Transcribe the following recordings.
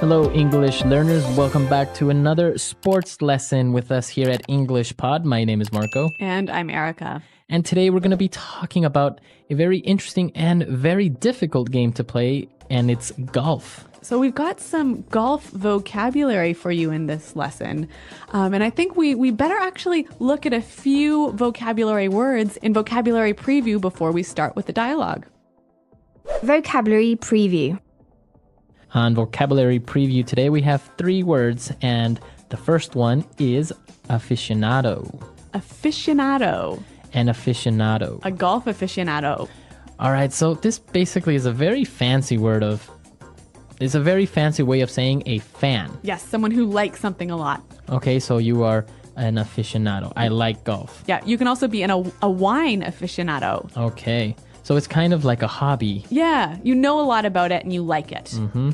Hello, English learners. Welcome back to another sports lesson with us here at English Pod. My name is Marco. And I'm Erica. And today we're going to be talking about a very interesting and very difficult game to play, and it's golf. So we've got some golf vocabulary for you in this lesson. And I think we better actually look at a few vocabulary words in Vocabulary Preview before we start with the dialogue. Vocabulary Preview. On Vocabulary Preview today, we have 3 words, and the first one is aficionado. Aficionado. An aficionado. A golf aficionado. All right, so this basically is a very fancy it's a very fancy way of saying a fan. Yes, someone who likes something a lot. Okay, so you are an aficionado. I like golf. Yeah, you can also be a wine aficionado. Okay, so it's kind of like a hobby. Yeah, you know a lot about it and you like it. Mm-hmm.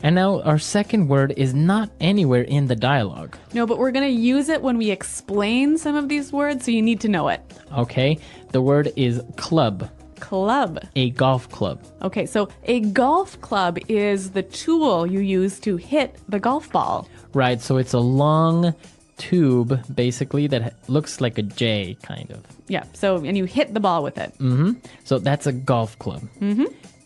And now our second word is not anywhere in the dialogue. No, but we're going to use it when we explain some of these words, so you need to know it. Okay, the word is club. Club. A golf club. Okay, so a golf club is the tool you use to hit the golf ball. Right, so it's a long tube, basically, that looks like a J, kind of. Yeah, and you hit the ball with it. Mm-hmm. So that's a golf club. Mm-hmm.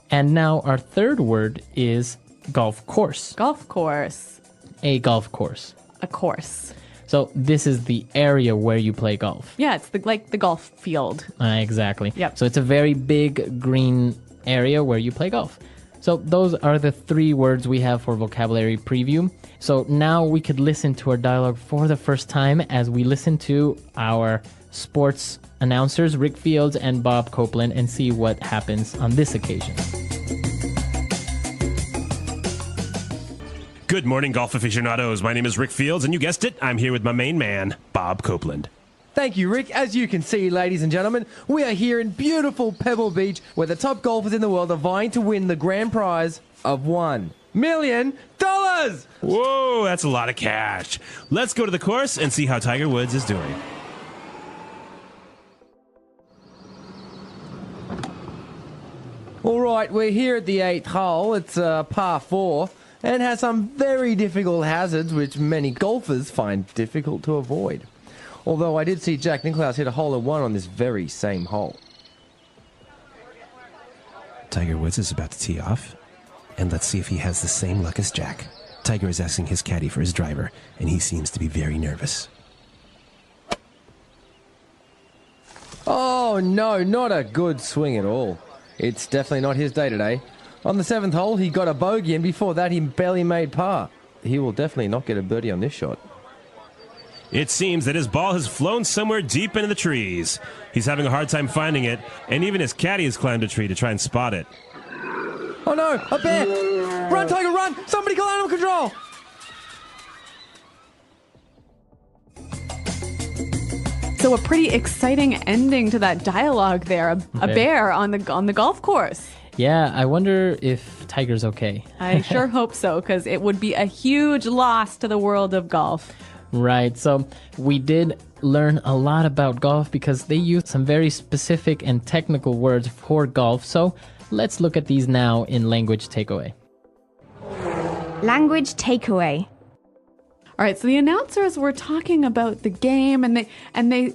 And now our third word is golf course. Golf course. A golf course. A course. So this is the area where you play golf. Yeah, it's like the golf field. Exactly. Yep. So it's a very big green area where you play golf. So those are the 3 words we have for Vocabulary Preview. So now we could listen to our dialogue for the first time as we listen to our sports announcers, Rick Fields and Bob Copeland, and see what happens on this occasion. Good morning, golf aficionados. My name is Rick Fields, and you guessed it, I'm here with my main man, Bob Copeland. Thank you, Rick. As you can see, ladies and gentlemen, we are here in beautiful Pebble Beach, where the top golfers in the world are vying to win the grand prize of $1 million. Whoa, that's a lot of cash. Let's go to the course and see how Tiger Woods is doing. All right, we're here at the 8th hole. It's par 4 and has some very difficult hazards which many golfers find difficult to avoid. Although I did see Jack Nicklaus hit a hole-in-one on this very same hole. Tiger Woods is about to tee off, and let's see if he has the same luck as Jack. Tiger is asking his caddy for his driver, and he seems to be very nervous. Oh no, not a good swing at all. It's definitely not his day today. On the 7th hole, he got a bogey, and before that, he barely made par. He will definitely not get a birdie on this shot. It seems that his ball has flown somewhere deep into the trees. He's having a hard time finding it, and even his caddy has climbed a tree to try and spot it. Oh no, a bear! Run, Tiger, run! Somebody call animal control! So a pretty exciting ending to that dialogue there. A bear on the golf course. Yeah, I wonder if Tiger's okay. I sure hope so, because it would be a huge loss to the world of golf. Right, so we did learn a lot about golf because they use some very specific and technical words for golf. So let's look at these now in Language Takeaway. Language Takeaway. All right, so the announcers were talking about the game, and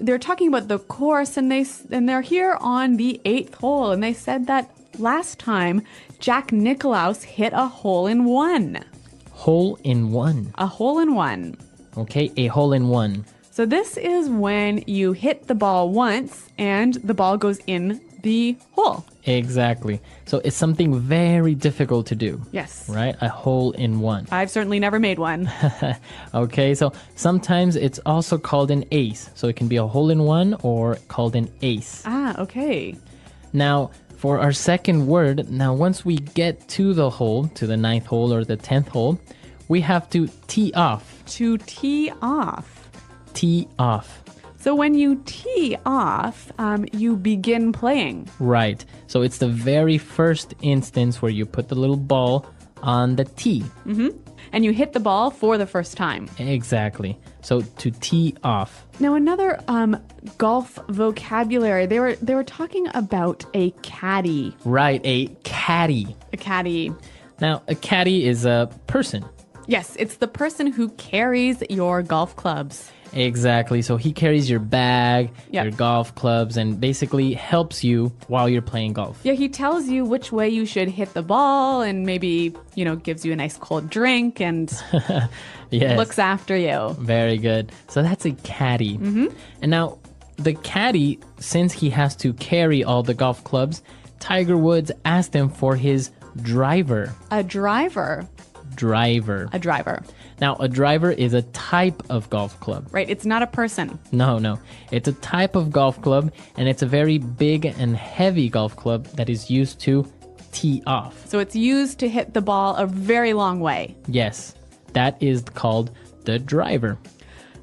they're talking about the course, and they're here on the 8th hole, and they said that last time Jack Nicklaus hit a hole-in-one. Hole-in-one. A hole-in-one. Okay, a hole-in-one. So this is when you hit the ball once and the ball goes in the hole. Exactly. So it's something very difficult to do. Yes. Right? A hole-in-one. I've certainly never made one. Okay, so sometimes it's also called an ace. So it can be a hole-in-one or called an ace. Ah, okay. Now, for our second word, once we get to the hole, to the 9th hole or the 10th hole, we have to tee off. To tee off. Tee off. So when you tee off, you begin playing. Right. So it's the very first instance where you put the little ball on the tee. Mm-hmm. And you hit the ball for the first time. Exactly. So to tee off. Now another golf vocabulary. They were talking about a caddy. Right, a caddy. A caddy. Now a caddy is a person. Yes, it's the person who carries your golf clubs. Exactly. So he carries your bag, Yep. your golf clubs, and basically helps you while you're playing golf. Yeah, he tells you which way you should hit the ball and maybe, gives you a nice cold drink and Yes. looks after you. Very good. So that's a caddy. Mm-hmm. And now, the caddy, since he has to carry all the golf clubs, Tiger Woods asked him for his driver. A driver. Driver. A driver. Now, a driver is a type of golf club. Right, it's not a person. No. It's a type of golf club, and it's a very big and heavy golf club that is used to tee off. So it's used to hit the ball a very long way. Yes, that is called the driver.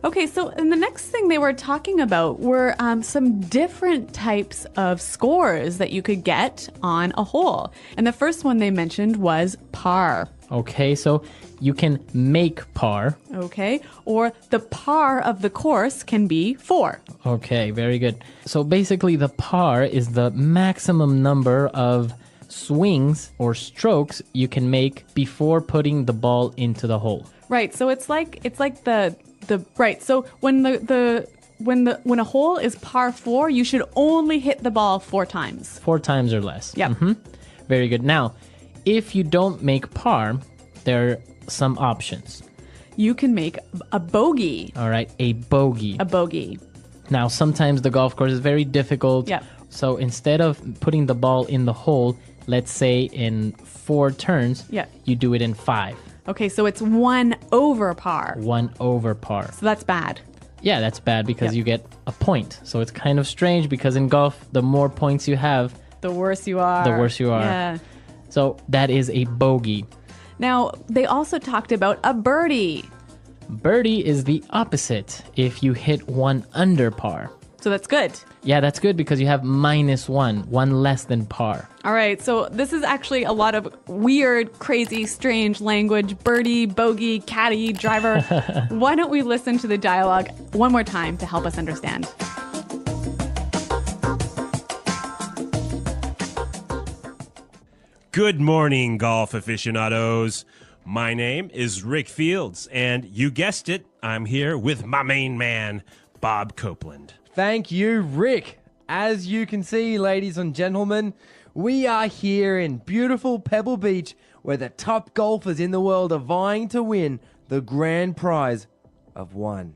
Okay, so and the next thing they were talking about were some different types of scores that you could get on a hole. And the first one they mentioned was par. Okay, so you can make par. Okay, or the par of the course can be 4. Okay, very good. So basically, the par is the maximum number of swings or strokes you can make before putting the ball into the hole. Right, so it's like the right. So when when a hole is par 4, you should only hit the ball 4 times. 4 times or less. Yep. Very good. Now, if you don't make par, there are some options. You can make a bogey. All right, a bogey. A bogey. Now, sometimes the golf course is very difficult. Yep. So instead of putting the ball in the hole, let's say in 4 turns, Yep. you do it in 5. Okay, so it's 1 over par. 1 over par. So that's bad. Yeah, that's bad because Yep. you get a point. So it's kind of strange because in golf, the more points you have, The worse you are. the worse you are. Yeah. So that is a bogey. Now, they also talked about a birdie. Birdie is the opposite if you hit 1 under par. So that's good. Yeah, that's good because you have -1, 1 less than par. All right, so this is actually a lot of weird, crazy, strange language. Birdie, bogey, caddy, driver. Why don't we listen to the dialogue one more time to help us understand? Good morning, golf aficionados. My name is Rick Fields, and you guessed it, I'm here with my main man, Bob Copeland. Thank you, Rick. As you can see, ladies and gentlemen, we are here in beautiful Pebble Beach where the top golfers in the world are vying to win the grand prize of $1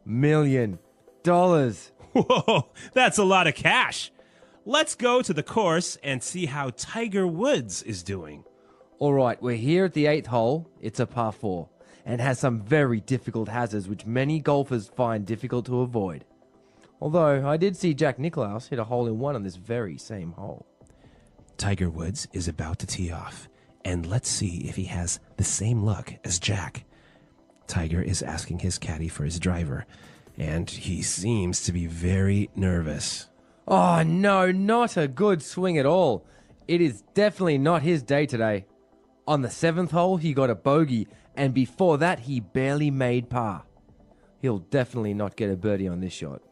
million. Whoa, that's a lot of cash. Let's go to the course and see how Tiger Woods is doing. All right, we're here at the 8th hole. It's a par 4 and has some very difficult hazards which many golfers find difficult to avoid. Although I did see Jack Nicklaus hit a hole-in-one on this very same hole. Tiger Woods is about to tee off, and let's see if he has the same luck as Jack. Tiger is asking his caddy for his driver, and he seems to be very nervous. Oh no, not a good swing at all. It is definitely not his day today. On the 7th hole, he got a bogey, and before that, he barely made par. He'll definitely not get a birdie on this shot.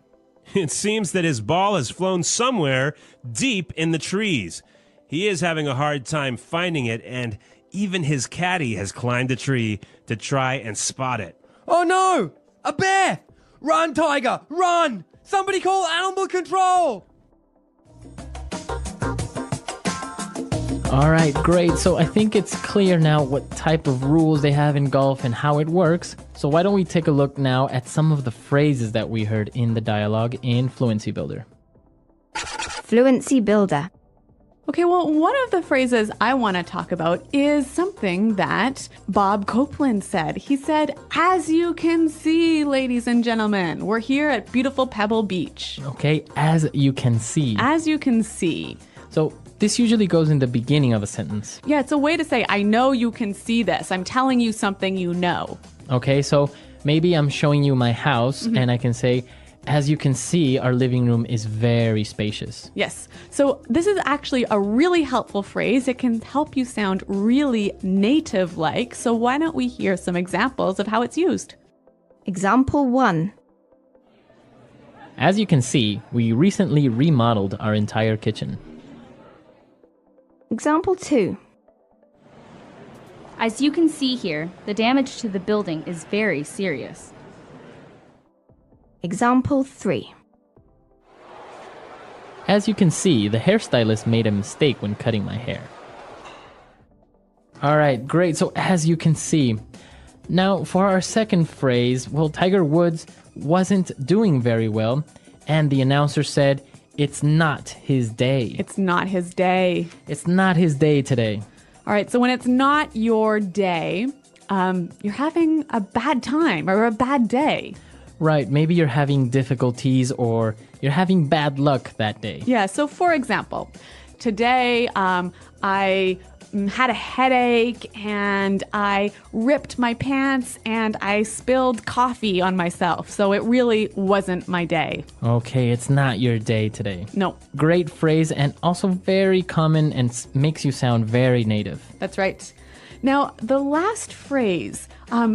It seems that his ball has flown somewhere deep in the trees. He is having a hard time finding it, and even his caddy has climbed a tree to try and spot it. Oh no! A bear! Run, Tiger! Run! Somebody call animal control! All right, great. So I think it's clear now what type of rules they have in golf and how it works. So why don't we take a look now at some of the phrases that we heard in the dialogue in Fluency Builder. Fluency Builder. Okay, well, one of the phrases I want to talk about is something that Bob Copeland said. He said, as you can see, ladies and gentlemen, we're here at beautiful Pebble Beach. Okay, as you can see. As you can see. So this usually goes in the beginning of a sentence. Yeah, it's a way to say, I know you can see this. I'm telling you something you know. Okay, so maybe I'm showing you my house and I can say, as you can see, our living room is very spacious. Yes. So this is actually a really helpful phrase. It can help you sound really native-like. So why don't we hear some examples of how it's used? Example 1. As you can see, we recently remodeled our entire kitchen. Example 2. As you can see here, the damage to the building is very serious. Example 3. As you can see, the hairstylist made a mistake when cutting my hair. All right, great. So as you can see, now for our second phrase, well, Tiger Woods wasn't doing very well, and the announcer said, it's not his day. It's not his day. It's not his day today. All right, so when it's not your day, you're having a bad time or a bad day. Right, maybe you're having difficulties or you're having bad luck that day. Yeah, so for example, today I had a headache and I ripped my pants and I spilled coffee on myself. So it really wasn't my day. Okay, it's not your day today. No, Great phrase and also very common and makes you sound very native. that's right. Now, the last phrase,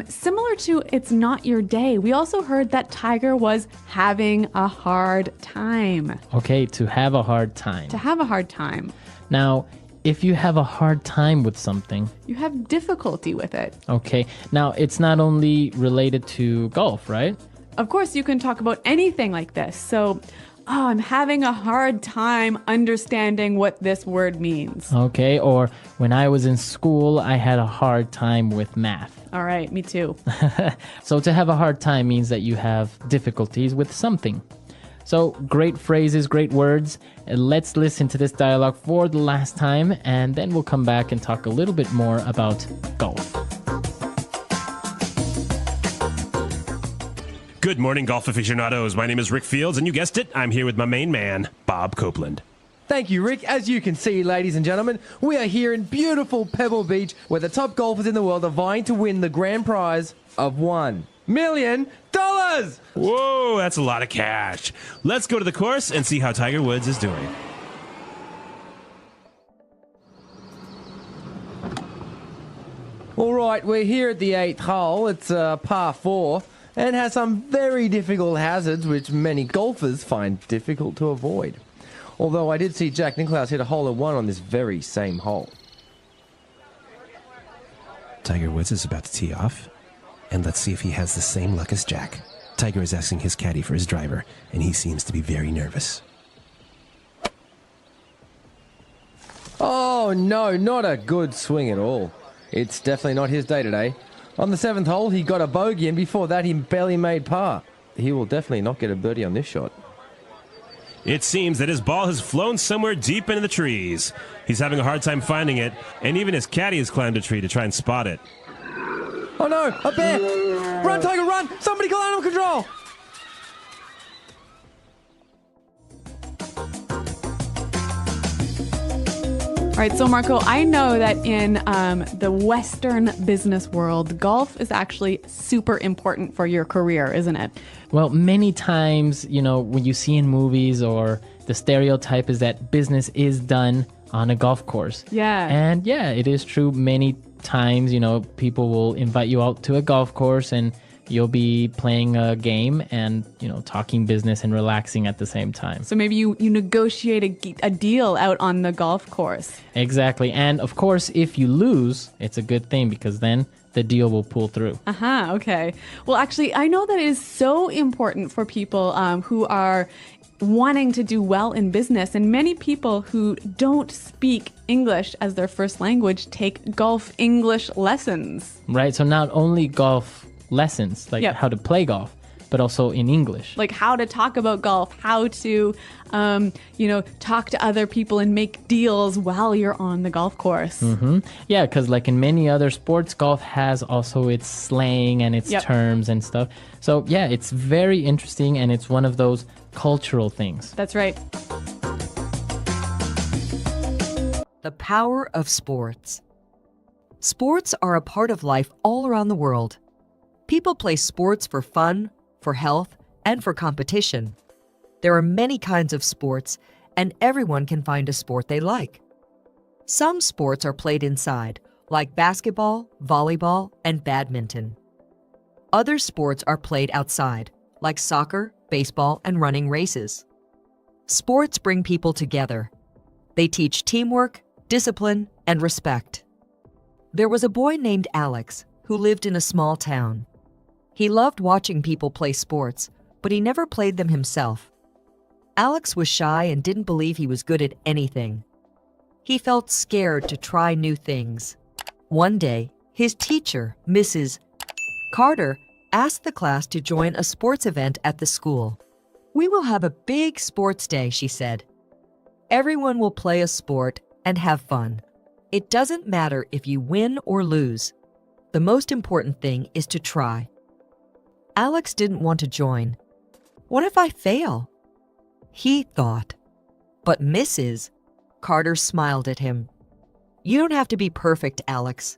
similar to it's not your day, we also heard that Tiger was having a hard time. Okay, to have a hard time. To have a hard time. Now, if you have a hard time with something, You have difficulty with it. okay, now it's not only related to golf, right? Of course, you can talk about anything like this. So, I'm having a hard time understanding what this word means. Okay, or when I was in school, I had a hard time with math. All right, me too. So to have a hard time means that you have difficulties with something. So great phrases, great words. Let's listen to this dialogue for the last time, and then we'll come back and talk a little bit more about golf. Good morning, golf aficionados. My name is Rick Fields, and you guessed it, I'm here with my main man, Bob Copeland. Thank you, Rick. As you can see, ladies and gentlemen, we are here in beautiful Pebble Beach where the top golfers in the world are vying to win the grand prize of $1 million. Whoa, that's a lot of cash. Let's go to the course and see how Tiger Woods is doing. All right, we're here at the 8th hole. It's par 4 and has some very difficult hazards which many golfers find difficult to avoid. Although I did see Jack Nicklaus hit a hole-in-one on this very same hole. Tiger Woods is about to tee off, and let's see if he has the same luck as Jack. Tiger is asking his caddy for his driver, and he seems to be very nervous. Oh no, not a good swing at all. It's definitely not his day today. On the 7th hole, he got a bogey, and before that, he barely made par. He will definitely not get a birdie on this shot. It seems that his ball has flown somewhere deep into the trees. He's having a hard time finding it, and even his caddy has climbed a tree to try and spot it. Oh no, a bear! Run, Tiger, run! Somebody call animal control! All right, so Marco, I know that in the Western business world, golf is actually super important for your career, isn't it? Well, many times, when you see in movies or the stereotype is that business is done on a golf course. Yeah. And yeah, it is true. Many times, people will invite you out to a golf course and you'll be playing a game and, talking business and relaxing at the same time. So maybe you negotiate a deal out on the golf course. Exactly. And of course, if you lose, it's a good thing because then the deal will pull through. Okay. Well, actually, I know that it is so important for people who are wanting to do well in business, and many people who don't speak English as their first language take golf English lessons. Right. So not only golf lessons, like Yep. how to play golf, but also in English. Like how to talk about golf, how to, talk to other people and make deals while you're on the golf course. Yeah, because like in many other sports, golf has also its slang and its Yep. terms and stuff. So yeah, it's very interesting and it's one of those cultural things. That's right. The power of sports. Sports are a part of life all around the world. People play sports for fun, for health, and for competition. There are many kinds of sports, and everyone can find a sport they like. Some sports are played inside, like basketball, volleyball, and badminton. Other sports are played outside, like soccer, baseball, and running races. Sports bring people together. They teach teamwork, discipline, and respect. There was a boy named Alex who lived in a small town. He loved watching people play sports, but he never played them himself. Alex was shy and didn't believe he was good at anything. He felt scared to try new things. One day, his teacher, Mrs. Carter, asked the class to join a sports event at the school. "We will have a big sports day," she said. "Everyone will play a sport and have fun. It doesn't matter if you win or lose. The most important thing is to try." Alex didn't want to join. "What if I fail?" he thought. But Mrs. Carter smiled at him. "You don't have to be perfect, Alex.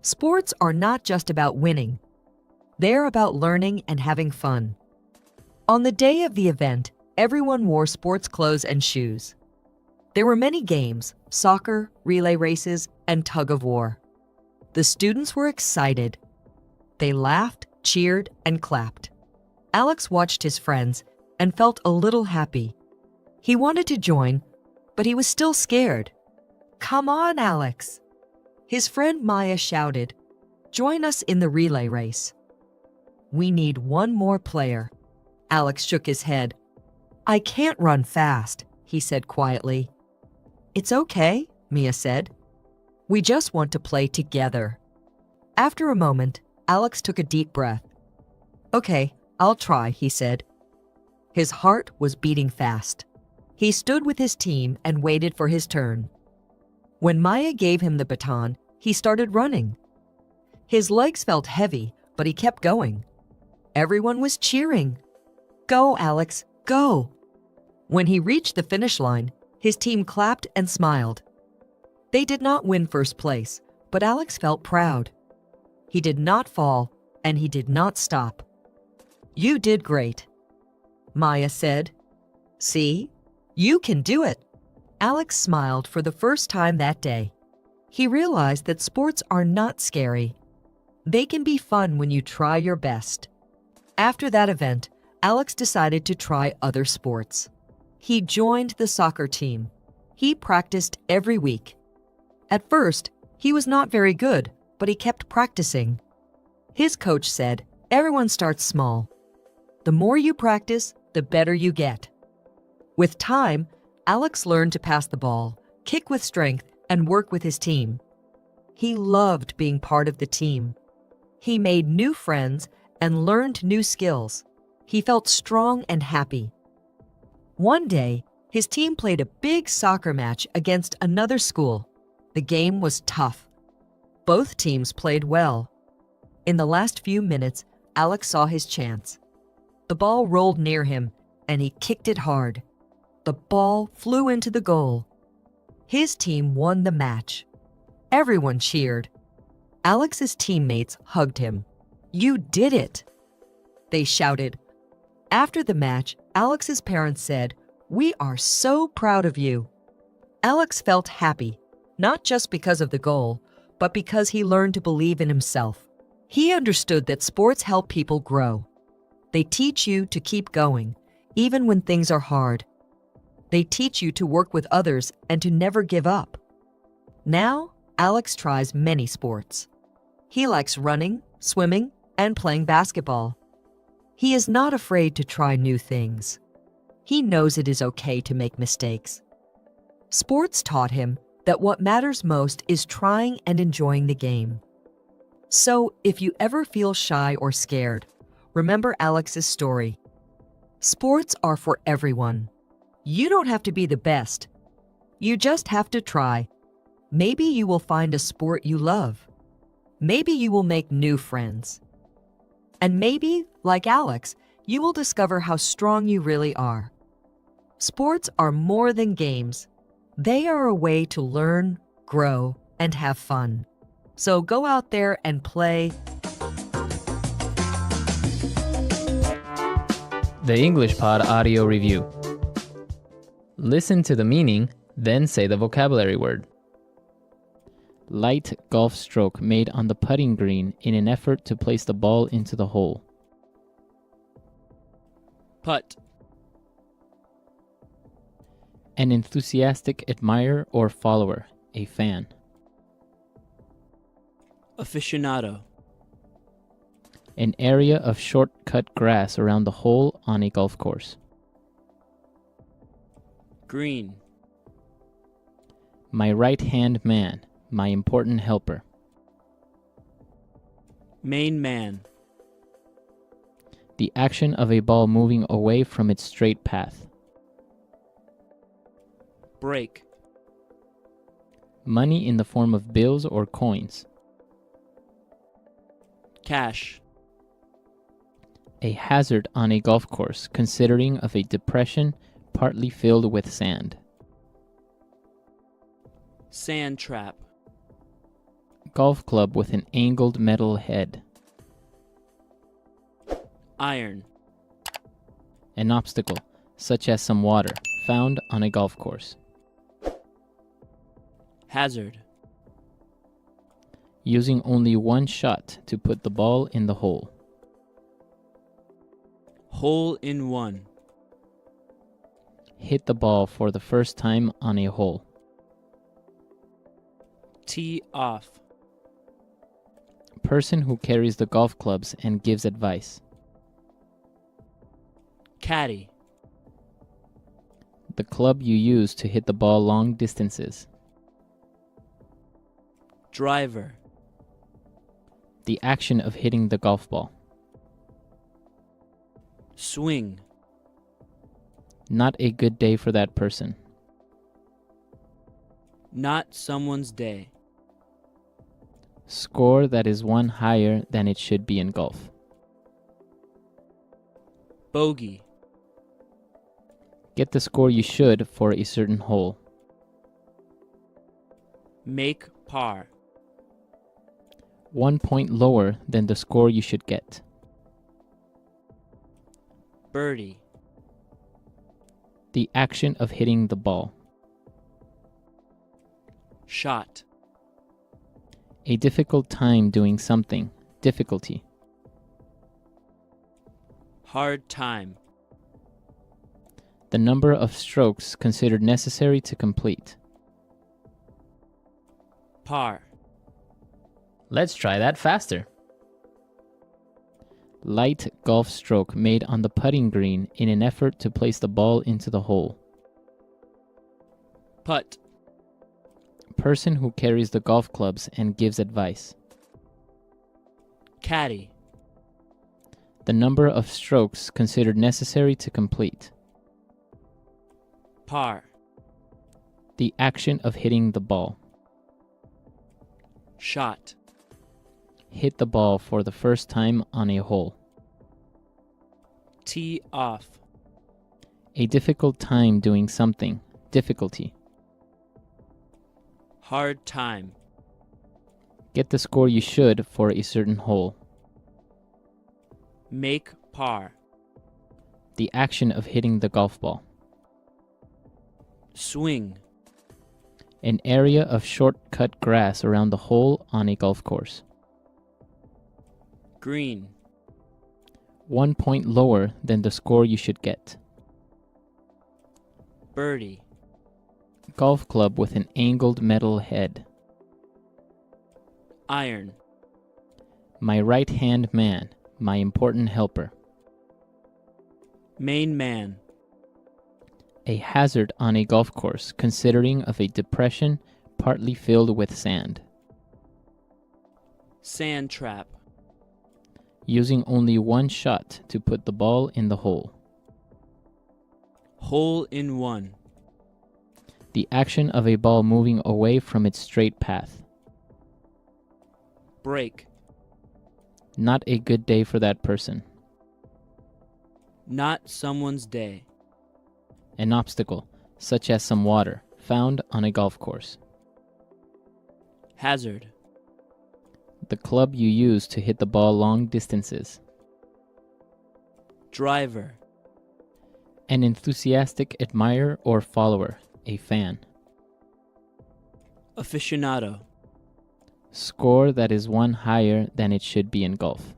Sports are not just about winning. They're about learning and having fun." On the day of the event, everyone wore sports clothes and shoes. There were many games: soccer, relay races, and tug of war. The students were excited. They laughed, cheered, and clapped. Alex watched his friends and felt a little happy. He wanted to join, but he was still scared. "Come on, Alex!" His friend Maya shouted, "Join us in the relay race." "We need one more player." Alex shook his head. "I can't run fast," he said quietly. "It's okay," Mia said. "We just want to play together." After a moment, Alex took a deep breath. "Okay, I'll try," he said. His heart was beating fast. He stood with his team and waited for his turn. When Maya gave him the baton, he started running. His legs felt heavy, but he kept going. Everyone was cheering. "Go, Alex, go!" When he reached the finish line, his team clapped and smiled. They did not win first place, but Alex felt proud. He did not fall, and he did not stop. "You did great," Maya said. "See? You can do it." Alex smiled for the first time that day. He realized that sports are not scary. They can be fun when you try your best. After that event, Alex decided to try other sports. He joined the soccer team. He practiced every week. At first, he was not very good, but he kept practicing. His coach said, "Everyone starts small. The more you practice, the better you get." With time, Alex learned to pass the ball, kick with strength, and work with his team. He loved being part of the team. He made new friends and learned new skills. He felt strong and happy. One day, his team played a big soccer match against another school. The game was tough. Both teams played well. In the last few minutes, Alex saw his chance. The ball rolled near him, and he kicked it hard. The ball flew into the goal. His team won the match. Everyone cheered. Alex's teammates hugged him. "You did it!" they shouted. After the match, Alex's parents said, "We are so proud of you." Alex felt happy, not just because of the goal, but because he learned to believe in himself. He understood that sports help people grow. They teach you to keep going, even when things are hard. They teach you to work with others and to never give up. Now, Alex tries many sports. He likes running, swimming, and playing basketball. He is not afraid to try new things. He knows it is okay to make mistakes. Sports taught him that what matters most is trying and enjoying the game. So, if you ever feel shy or scared, remember Alex's story. Sports are for everyone. You don't have to be the best. You just have to try. Maybe you will find a sport you love. Maybe you will make new friends. And maybe, like Alex, you will discover how strong you really are. Sports are more than games. They are a way to learn, grow, and have fun. So go out there and play. The English Pod Audio Review. Listen to the meaning, then say the vocabulary word. Light golf stroke made on the putting green in an effort to place the ball into the hole. Putt. An enthusiastic admirer or follower, a fan. Aficionado. An area of short-cut grass around the hole on a golf course. Green. My right-hand man, my important helper. Main man. The action of a ball moving away from its straight path. Break. Money in the form of bills or coins. Cash. A hazard on a golf course considering of a depression partly filled with sand. Sand trap. Golf club with an angled metal head. Iron. An obstacle, such as some water, found on a golf course. Hazard. Using only one shot to put the ball in the hole. Hole in one. Hit the ball for the first time on a hole. Tee off. Person who carries the golf clubs and gives advice. Caddy. The club you use to hit the ball long distances. Driver. The action of hitting the golf ball. Swing. Not a good day for that person. Not someone's day. Score that is one higher than it should be in golf. Bogey. Get the score you should for a certain hole. Make par. 1 point lower than the score you should get. Birdie. The action of hitting the ball. Shot. A difficult time doing something. Difficulty. Hard time. The number of strokes considered necessary to complete. Par. Let's try that faster. Light golf stroke made on the putting green in an effort to place the ball into the hole. Putt. Person who carries the golf clubs and gives advice. Caddy. The number of strokes considered necessary to complete. Par. The action of hitting the ball. Shot. Hit the ball for the first time on a hole. Tee off. A difficult time doing something. Difficulty. Hard time. Get the score you should for a certain hole. Make par. The action of hitting the golf ball. Swing. An area of short-cut grass around the hole on a golf course. Green. 1 point lower than the score you should get. Birdie. Golf club with an angled metal head. Iron. My right-hand man, my important helper. Main man. A hazard on a golf course considering of a depression partly filled with sand. Sand trap. Using only one shot to put the ball in the hole. Hole in one. The action of a ball moving away from its straight path. Break. Not a good day for that person. Not someone's day. An obstacle, such as some water, found on a golf course. Hazard. The club you use to hit the ball long distances. Driver. An enthusiastic admirer or follower, a fan. Aficionado. Score that is one higher than it should be in golf.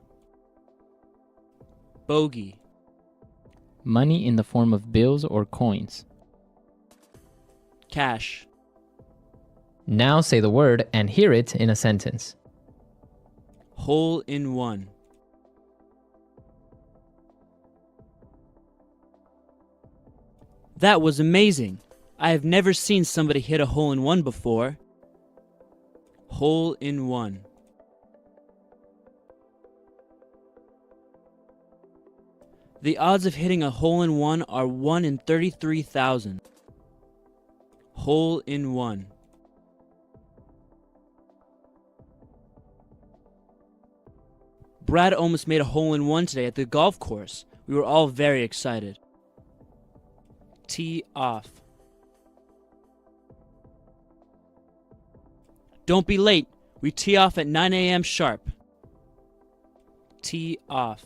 Bogey. Money in the form of bills or coins. Cash. Now say the word and hear it in a sentence. Hole in one. That was amazing. I have never seen somebody hit a hole in one before. Hole in one. The odds of hitting a hole in one are 1 in 33,000. Hole in one. Brad almost made a hole in one today at the golf course. We were all very excited. Tee off. Don't be late. We tee off at 9 a.m. sharp. Tee off.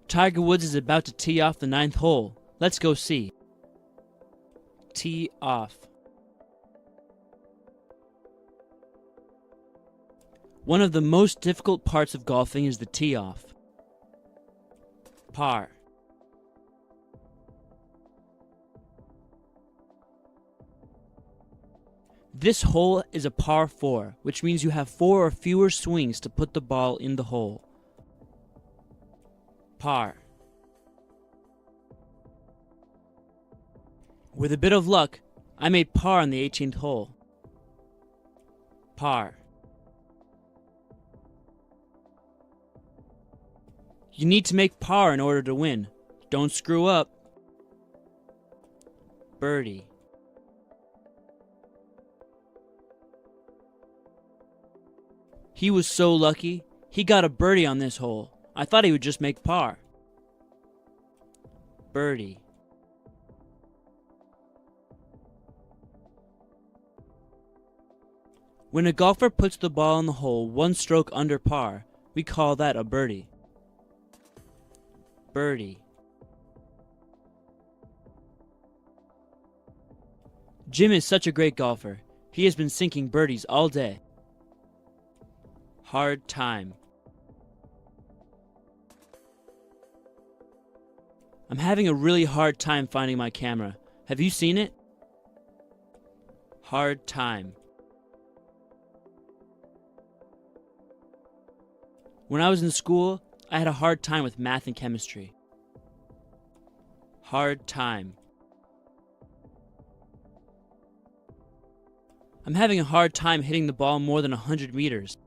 Tiger Woods is about to tee off the 9th hole. Let's go see. Tee off. One of the most difficult parts of golfing is the tee off. Par. This hole is a par 4, which means you have 4 or fewer swings to put the ball in the hole. Par. With a bit of luck, I made par on the 18th hole. Par. You need to make par in order to win. Don't screw up. Birdie. He was so lucky. He got a birdie on this hole. I thought he would just make par. Birdie. When a golfer puts the ball in the hole 1 stroke under par, we call that a birdie. Birdie. Jim is such a great golfer. He has been sinking birdies all day. Hard time. I'm having a really hard time finding my camera. Have you seen it? Hard time. When I was in school, I had a hard time with math and chemistry. Hard time. I'm having a hard time hitting the ball more than 100 meters.